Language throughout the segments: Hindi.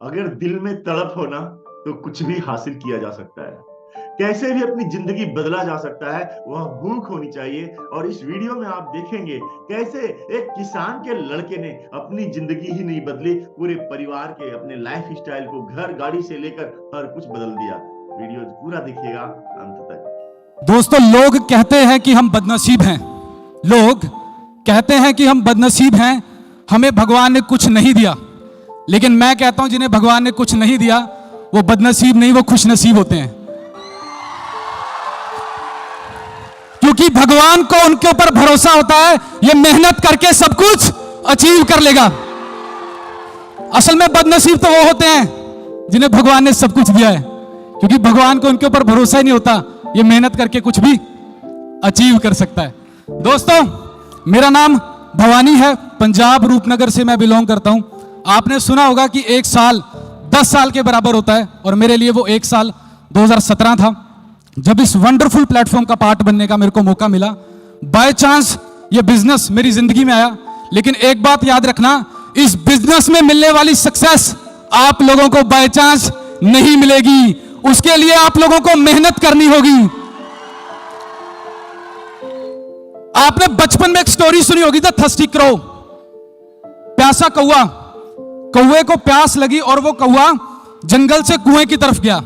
अगर दिल में तड़प हो ना तो कुछ भी हासिल किया जा सकता है। कैसे भी अपनी जिंदगी बदला जा सकता है, वह भूख होनी चाहिए। और इस वीडियो में आप देखेंगे कैसे एक किसान के लड़के ने अपनी जिंदगी ही नहीं बदली, पूरे परिवार के, अपने लाइफ स्टाइल को, घर गाड़ी से लेकर हर कुछ बदल दिया। वीडियो पूरा देखिएगा अंत तक। दोस्तों, लोग कहते हैं कि हम बदनसीब हैं। लोग कहते हैं कि हम बदनसीब हैं, हमें भगवान ने कुछ नहीं दिया। लेकिन मैं कहता हूं, जिन्हें भगवान ने कुछ नहीं दिया वो बदनसीब नहीं, वो खुशनसीब होते हैं। क्योंकि भगवान को उनके ऊपर भरोसा होता है, ये मेहनत करके सब कुछ अचीव कर लेगा। असल में बदनसीब तो वो होते हैं जिन्हें भगवान ने सब कुछ दिया है, क्योंकि भगवान को उनके ऊपर भरोसा ही नहीं होता, ये मेहनत करके कुछ भी अचीव कर सकता है। दोस्तों, मेरा नाम भवानी है, पंजाब रूपनगर से मैं बिलोंग करता हूं। आपने सुना होगा कि एक साल 10 साल के बराबर होता है, और मेरे लिए वो एक साल 2017 था, जब इस वंडरफुल प्लेटफॉर्म का पार्ट बनने का मेरे को मौका मिला। बाय चांस ये बिजनेस मेरी जिंदगी में आया। लेकिन एक बात याद रखना, इस बिजनेस में मिलने वाली सक्सेस आप लोगों को बाय चांस नहीं मिलेगी, उसके लिए आप लोगों को मेहनत करनी होगी। आपने बचपन में एक स्टोरी सुनी होगी, द थर्स्टी क्रो, प्यासा कौवा। कौवे को प्यास लगी और वो कौवा जंगल से कुएं की तरफ गया।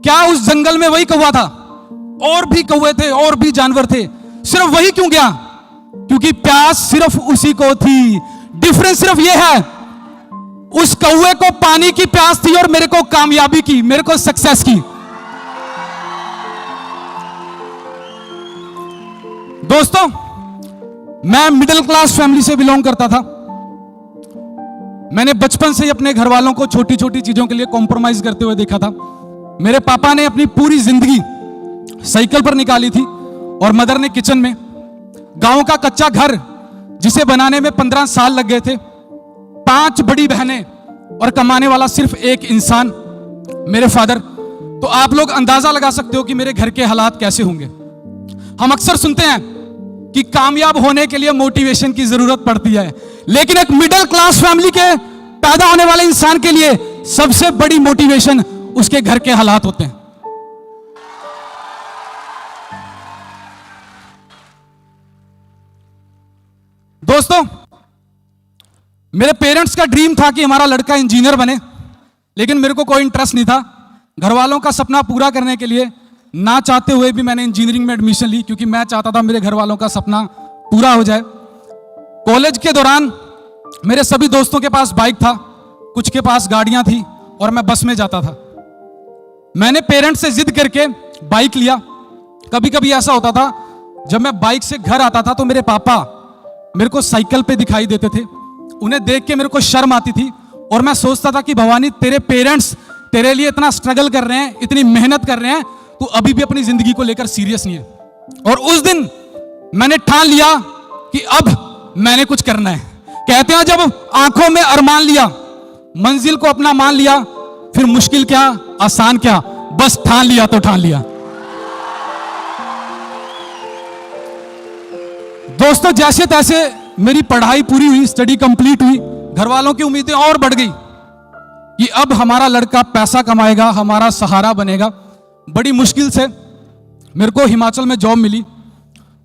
क्या उस जंगल में वही कौवा था? और भी कौवे थे, और भी जानवर थे, सिर्फ वही क्यों गया? क्योंकि प्यास सिर्फ उसी को थी। डिफरेंस सिर्फ यह है, उस कौवे को पानी की प्यास थी और मेरे को कामयाबी की, मेरे को सक्सेस की। दोस्तों, मैं मिडिल क्लास फैमिली से बिलोंग करता था। मैंने बचपन से ही अपने घर वालों को छोटी छोटी चीजों के लिए कॉम्प्रोमाइज करते हुए देखा था। मेरे पापा ने अपनी पूरी जिंदगी साइकिल पर निकाली थी, और मदर ने किचन में। गांव का कच्चा घर जिसे बनाने में 15 साल लग गए थे, 5 बड़ी बहनें, और कमाने वाला सिर्फ एक इंसान, मेरे फादर। तो आप लोग अंदाजा लगा सकते हो कि मेरे घर के हालात कैसे होंगे। हम अक्सर सुनते हैं कि कामयाब होने के लिए मोटिवेशन की जरूरत पड़ती है, लेकिन एक मिडिल क्लास फैमिली के पैदा होने वाले इंसान के लिए सबसे बड़ी मोटिवेशन उसके घर के हालात होते हैं। दोस्तों, मेरे पेरेंट्स का ड्रीम था कि हमारा लड़का इंजीनियर बने, लेकिन मेरे को कोई इंटरेस्ट नहीं था। घर वालों का सपना पूरा करने के लिए, ना चाहते हुए भी, मैंने इंजीनियरिंग में एडमिशन ली, क्योंकि मैं चाहता था मेरे घर वालों का सपना पूरा हो जाए। कॉलेज के दौरान मेरे सभी दोस्तों के पास बाइक था, कुछ के पास गाड़ियां थी, और मैं बस में जाता था। मैंने पेरेंट्स से जिद करके बाइक लिया। कभी कभी ऐसा होता था, जब मैं बाइक से घर आता था तो मेरे पापा मेरे को साइकिल पे दिखाई देते थे। उन्हें देख के मेरे को शर्म आती थी, और मैं सोचता था कि भवानी, तेरे पेरेंट्स तेरे लिए इतना स्ट्रगल कर रहे हैं, इतनी मेहनत कर रहे हैं, तू अभी भी अपनी जिंदगी को लेकर सीरियस नहीं है। और उस दिन मैंने ठान लिया कि अब मैंने कुछ करना है। कहते हैं, जब आंखों में अरमान लिया, मंजिल को अपना मान लिया, फिर मुश्किल क्या, आसान क्या, बस ठान लिया तो ठान लिया। दोस्तों, जैसे तैसे मेरी पढ़ाई पूरी हुई, स्टडी कंप्लीट हुई। घर वालों की उम्मीदें और बढ़ गई कि अब हमारा लड़का पैसा कमाएगा, हमारा सहारा बनेगा। बड़ी मुश्किल से मेरे को हिमाचल में जॉब मिली,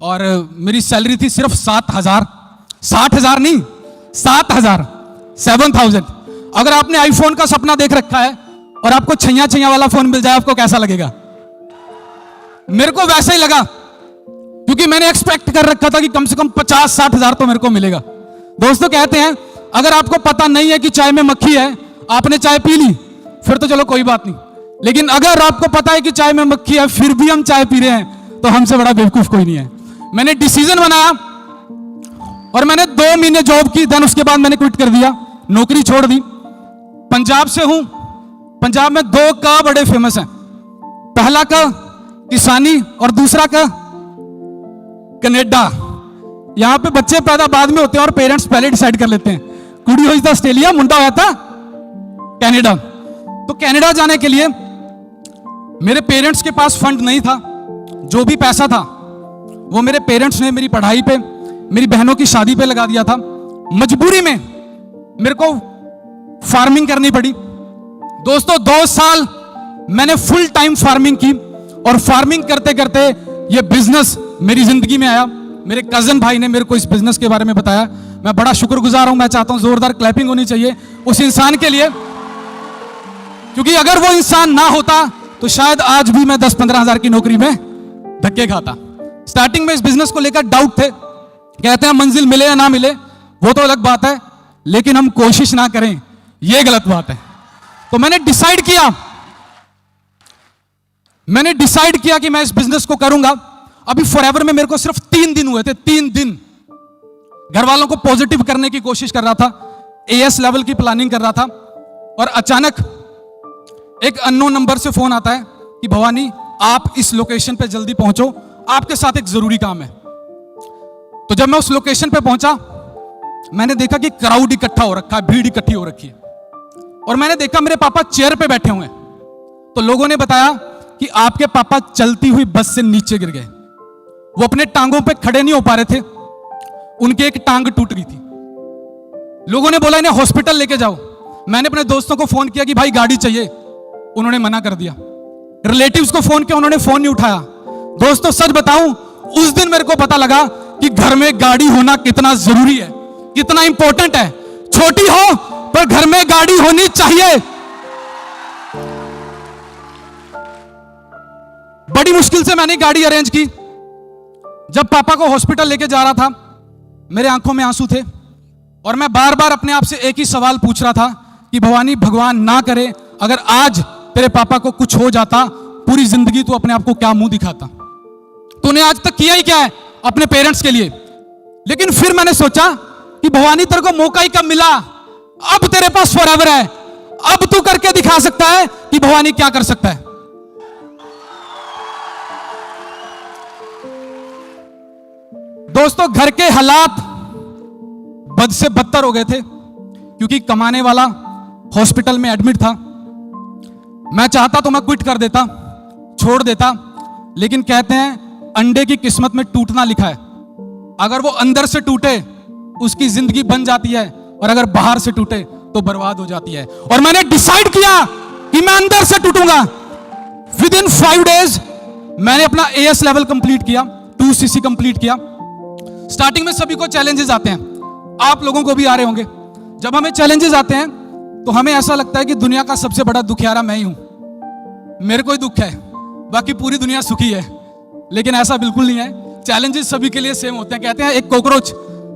और मेरी सैलरी थी सिर्फ 7,000। 60,000 नहीं, 7,000, 7,000। अगर आपने आईफोन का सपना देख रखा है और आपको छैया छैया वाला फोन मिल जाए, आपको कैसा लगेगा? मेरे को वैसा ही लगा, क्योंकि मैंने एक्सपेक्ट कर रखा था कि कम से कम 50-60,000 तो मेरे को मिलेगा। दोस्तों, कहते हैं, अगर आपको पता नहीं है कि चाय में मक्खी है, आपने चाय पी ली, फिर तो चलो कोई बात नहीं। लेकिन अगर आपको पता है कि चाय में मक्खी है, फिर भी हम चाय पी रहे हैं, तो हमसे बड़ा बेवकूफ कोई नहीं है। मैंने डिसीजन बनाया, और मैंने 2 महीने जॉब की, देन उसके बाद मैंने क्विट कर दिया, नौकरी छोड़ दी। पंजाब से हूं। पंजाब में 2 का बड़े फेमस हैं। पहला का किसानी, और दूसरा का कनाडा। यहां पे बच्चे पैदा बाद में होते हैं और पेरेंट्स पहले डिसाइड कर लेते हैं। कुड़ी हुई था ऑस्ट्रेलिया, मुंडा हुआ था कनाडा। तो कनाडा जाने के लिए मेरे पेरेंट्स के पास फंड नहीं था। जो भी पैसा था वो मेरे पेरेंट्स ने मेरी पढ़ाई पे, मेरी बहनों की शादी पे लगा दिया था। मजबूरी में मेरे को फार्मिंग करनी पड़ी। दोस्तों 2 साल मैंने फुल टाइम फार्मिंग की और फार्मिंग करते करते ये बिजनेस मेरी जिंदगी में आया। मेरे कजन भाई ने मेरे को इस बिजनेस के बारे में बताया। मैं बड़ा शुक्रगुजार हूं। मैं चाहता हूं जोरदार क्लैपिंग होनी चाहिए उस इंसान के लिए, क्योंकि अगर वो इंसान ना होता तो शायद आज भी मैं 10-15 हजार की नौकरी में धक्के खाता। स्टार्टिंग में इस बिजनेस को लेकर डाउट थे, कहते हैं मंजिल मिले या ना मिले वो तो अलग बात है, लेकिन हम कोशिश ना करें ये गलत बात है। तो मैंने डिसाइड किया कि मैं इस बिजनेस को करूंगा। अभी फॉरएवर में मेरे को सिर्फ 3 दिन हुए थे। 3 दिन घर वालों को पॉजिटिव करने की कोशिश कर रहा था, एएस लेवल की प्लानिंग कर रहा था, और अचानक एक अननोन नंबर से फोन आता है कि भवानी आप इस लोकेशन पे जल्दी पहुंचो, आपके साथ एक जरूरी काम है। तो जब मैं उस लोकेशन पे पहुंचा, मैंने देखा कि क्राउड इकट्ठा हो रखा है, भीड़ इकट्ठी हो रखी है, और मैंने देखा मेरे पापा चेयर पे बैठे हुए हैं। तो लोगों ने बताया कि आपके पापा चलती हुई बस से नीचे गिर गए। वो अपने टांगों पे खड़े नहीं हो पा रहे थे, उनकी एक टांग टूट रही थी। लोगों ने बोला इन्हें हॉस्पिटल लेके जाओ। मैंने अपने दोस्तों को फोन किया कि भाई गाड़ी चाहिए, उन्होंने मना कर दिया। रिलेटिव्स को फोन किया, उन्होंने फोन नहीं उठाया। दोस्तों सच बताऊं, उस दिन मेरे को पता लगा कि घर में गाड़ी होना कितना जरूरी है, कितना इंपॉर्टेंट है। छोटी हो पर घर में गाड़ी होनी चाहिए। बड़ी मुश्किल से मैंने गाड़ी अरेंज की। जब पापा को हॉस्पिटल लेके जा रहा था, मेरे आंखों में आंसू थे, और मैं बार बार अपने आप से एक ही सवाल पूछ रहा था कि भवानी भगवान ना करे अगर आज तेरे पापा को कुछ हो जाता, पूरी जिंदगी तू अपने आप को क्या मुंह दिखाता। तूने आज तक किया ही क्या है अपने पेरेंट्स के लिए। लेकिन फिर मैंने सोचा कि भवानी तेरे को मौका ही कब मिला, अब तेरे पास फॉरएवर है, अब तू करके दिखा सकता है कि भवानी क्या कर सकता है। दोस्तों घर के हालात बद से बदतर हो गए थे, क्योंकि कमाने वाला हॉस्पिटल में एडमिट था। मैं चाहता तो मैं क्विट कर देता, छोड़ देता, लेकिन कहते हैं अंडे की किस्मत में टूटना लिखा है। अगर वो अंदर से टूटे उसकी जिंदगी बन जाती है, और अगर बाहर से टूटे तो बर्बाद हो जाती है। और मैंने डिसाइड किया कि मैं अंदर से टूटूंगा। विद इन 5 डेज मैंने अपना एएस लेवल कंप्लीट किया, 2cc कंप्लीट किया। स्टार्टिंग में सभी को चैलेंजेस आते हैं, आप लोगों को भी आ रहे होंगे। जब हमें चैलेंजेस आते हैं तो हमें ऐसा लगता है कि दुनिया का सबसे बड़ा दुखियारा मैं ही हूं, मेरे को ही दुख है, बाकी पूरी दुनिया सुखी है। लेकिन ऐसा बिल्कुल नहीं है। चैलेंजेस सभी के लिए सेम होते हैं। कहते हैं एक कॉकरोच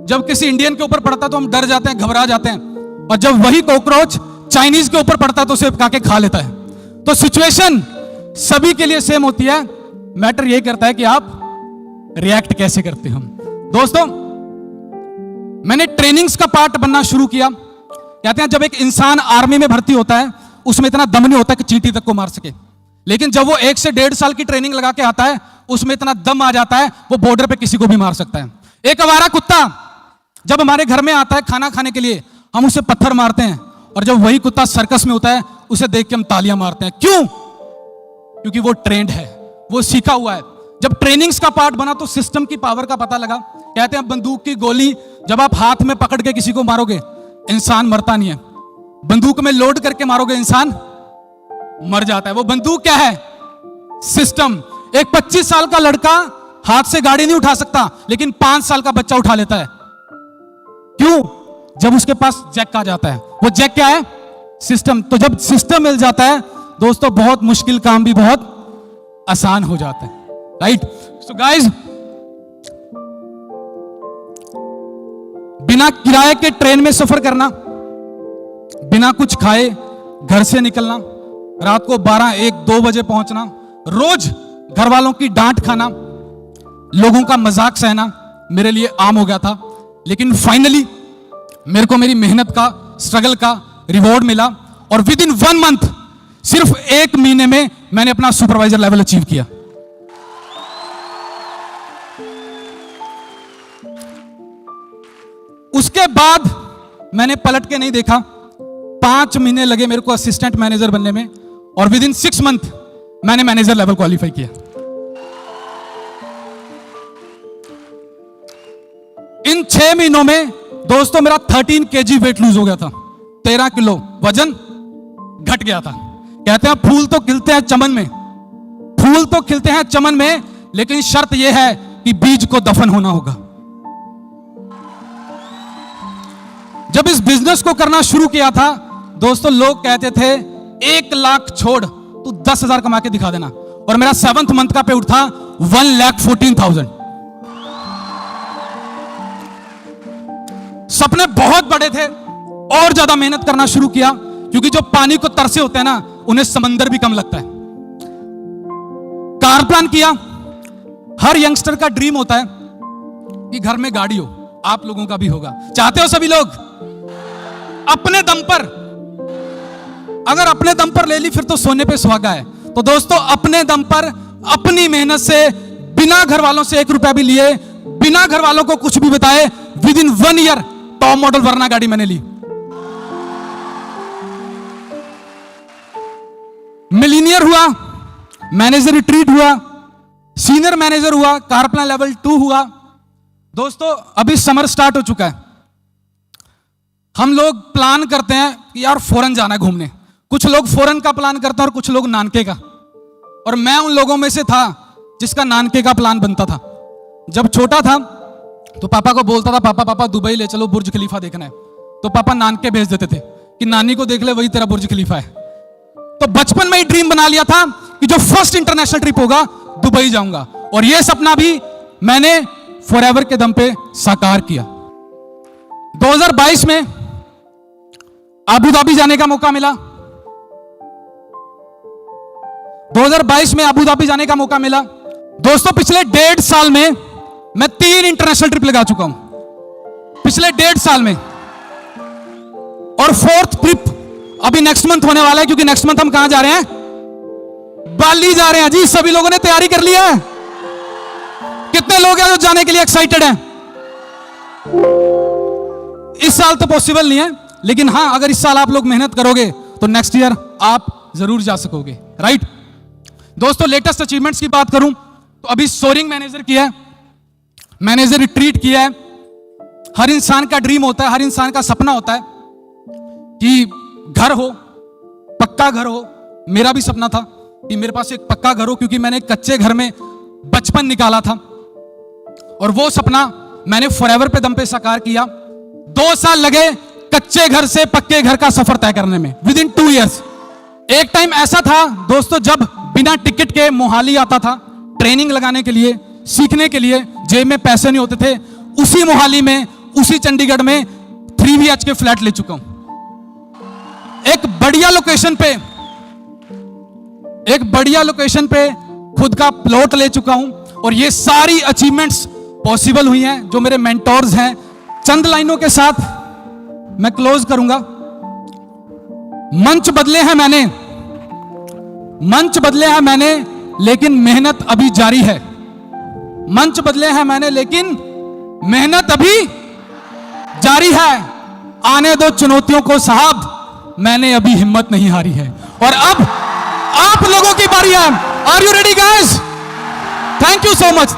जब किसी इंडियन के ऊपर पड़ता तो हम डर जाते हैं, घबरा जाते हैं, और जब वही कॉकरोच चाइनीज के ऊपर पड़ता तो उसे पका के खा लेता है। तो सिचुएशन सभी के लिए सेम होती है, मैटर यही करता है कि आप रिएक्ट कैसे करते हो। दोस्तों मैंने ट्रेनिंग्स का पार्ट बनना शुरू किया। कहते हैं जब एक इंसान आर्मी में भर्ती होता है उसमें इतना दम नहीं होता कि चींटी तक को मार सके, लेकिन जब वो 1 से 1.5 साल की ट्रेनिंग लगा के आता है उसमें इतना दम आ जाता है वो बॉर्डर पे किसी को भी मार सकता है। एक आवारा कुत्ता जब हमारे घर में आता है खाना खाने के लिए, हम उसे पत्थर मारते हैं, और जब वही कुत्ता सर्कस में होता है उसे देख के हम तालियां मारते हैं। क्यों? क्योंकि वो ट्रेंड है, वो सीखा हुआ है। जब ट्रेनिंग्स का पार्ट बना तो सिस्टम की पावर का पता लगा। कहते हैं बंदूक की गोली जब आप हाथ में पकड़ के किसी को मारोगे इंसान मरता नहीं है, बंदूक में लोड करके मारोगे इंसान मर जाता है। वो बंदूक क्या है? सिस्टम। एक 25 साल का लड़का हाथ से गाड़ी नहीं उठा सकता, लेकिन 5 साल का बच्चा उठा लेता है। क्यों? जब उसके पास जैक आ जाता है। वो जैक क्या है? सिस्टम। तो जब सिस्टम मिल जाता है दोस्तों, बहुत मुश्किल काम भी बहुत आसान हो जाता है। राइट? सो गाइज, बिना किराए के ट्रेन में सफर करना, बिना कुछ खाए घर से निकलना, रात को 12, 1, 2 बजे पहुंचना, रोज घर वालों की डांट खाना, लोगों का मजाक सहना मेरे लिए आम हो गया था। लेकिन फाइनली मेरे को मेरी मेहनत का, स्ट्रगल का रिवॉर्ड मिला, और विद इन 1 मंथ, सिर्फ 1 महीने में मैंने अपना सुपरवाइजर लेवल अचीव किया। उसके बाद मैंने पलट के नहीं देखा। 5 महीने लगे मेरे को असिस्टेंट मैनेजर बनने में, और विद इन 6 मंथ मैंने मैनेजर लेवल क्वालिफाई किया। इन 6 महीनों में दोस्तों मेरा 13 kg वेट लूज हो गया था। 13 किलो वजन घट गया था। कहते हैं फूल तो खिलते हैं चमन में, फूल तो खिलते हैं चमन में, लेकिन शर्त यह है कि बीज को दफन होना होगा। जब इस बिजनेस को करना शुरू किया था दोस्तों, लोग कहते थे 1 लाख छोड़ तू 10,000 कमा के दिखा देना, और मेरा 7th मंथ का पे उठा 1,14,000। सपने बहुत बड़े थे और ज्यादा मेहनत करना शुरू किया, क्योंकि जो पानी को तरसे होते हैं ना, उन्हें समंदर भी कम लगता है। कार प्लान किया। हर यंगस्टर का ड्रीम होता है कि घर में गाड़ी हो, आप लोगों का भी होगा। चाहते हो सभी लोग? अपने दम पर, अगर अपने दम पर ले ली फिर तो सोने पे सुहागा है। तो दोस्तों, अपने दम पर, अपनी मेहनत से, बिना घर वालों से 1 रुपया भी लिए, बिना घर वालों को कुछ भी बताए, with in 1 year top model वरना गाड़ी मैंने ली। मिलीनियर हुआ, मैनेजर रिट्रीट हुआ, सीनियर मैनेजर हुआ, कार प्लान लेवल 2 हुआ। दोस्तों, अभी समर स्टार्ट हो चुका है। हम लोग प्लान करते हैं कि यार फॉरेन जाना है घूमने। कुछ लोग फॉरेन का प्लान करते हैं और कुछ लोग नानके का, और मैं उन लोगों में से था जिसका नानके का प्लान बनता था। जब छोटा था तो पापा को बोलता था, पापा पापा दुबई ले चलो, बुर्ज खलीफा देखना है। तो पापा नानके भेज देते थे कि नानी को देख ले, वही तेरा बुर्ज खलीफा है। तो बचपन में ही ड्रीम बना लिया था कि जो फर्स्ट इंटरनेशनल ट्रिप होगा दुबई जाऊंगा, और यह सपना भी मैंने फॉरएवर के दम पे साकार किया। 2022 में अबू धाबी जाने का मौका मिला। 2022 में अबू धाबी जाने का मौका मिला। दोस्तों, पिछले 1.5 साल में मैं 3 इंटरनेशनल ट्रिप लगा चुका हूं, पिछले 1.5 साल में। और 4th ट्रिप अभी नेक्स्ट मंथ होने वाला है, क्योंकि नेक्स्ट मंथ हम कहां जा रहे हैं? बाली जा रहे हैं जी। सभी लोगों ने तैयारी कर लिया है? कितने लोग हैं जो जाने के लिए एक्साइटेड हैं? इस साल तो पॉसिबल नहीं है, लेकिन हां, अगर इस साल आप लोग मेहनत करोगे तो नेक्स्ट ईयर आप जरूर जा सकोगे, राइट? दोस्तों, लेटेस्ट अचीवमेंट्स की बात करूं तो अभी सोरिंग मैनेजर किया है, मैनेजर रिट्रीट किया है। हर इंसान का ड्रीम होता है, हर इंसान का सपना होता है कि घर हो, पक्का घर हो। मेरा भी सपना था कि मेरे पास एक पक्का घर हो, क्योंकि मैंने एक कच्चे घर में बचपन निकाला था, और वो सपना मैंने फॉरएवर पे दम पे साकार किया। 2 साल लगे कच्चे घर से पक्के घर का सफर तय करने में, विद इन 2 ईयर्स। एक टाइम ऐसा था दोस्तों, जब बिना टिकट के मोहाली आता था ट्रेनिंग लगाने के लिए, सीखने के लिए, जेब में पैसे नहीं होते थे। उसी मोहाली में, उसी चंडीगढ़ में 3 BHK फ्लैट ले चुका हूं। एक बढ़िया लोकेशन पे खुद का प्लॉट ले चुका हूं, और ये सारी अचीवमेंट्स पॉसिबल हुई हैं जो मेरे मेंटोर्स हैं। चंद लाइनों के साथ मैं क्लोज करूंगा। मंच बदले हैं मैंने, लेकिन मेहनत अभी जारी है। मंच बदले हैं मैंने, लेकिन मेहनत अभी जारी है। आने दो चुनौतियों को साहब, मैंने अभी हिम्मत नहीं हारी है। और अब आप लोगों की बारी है। Are you ready guys? Thank you so much.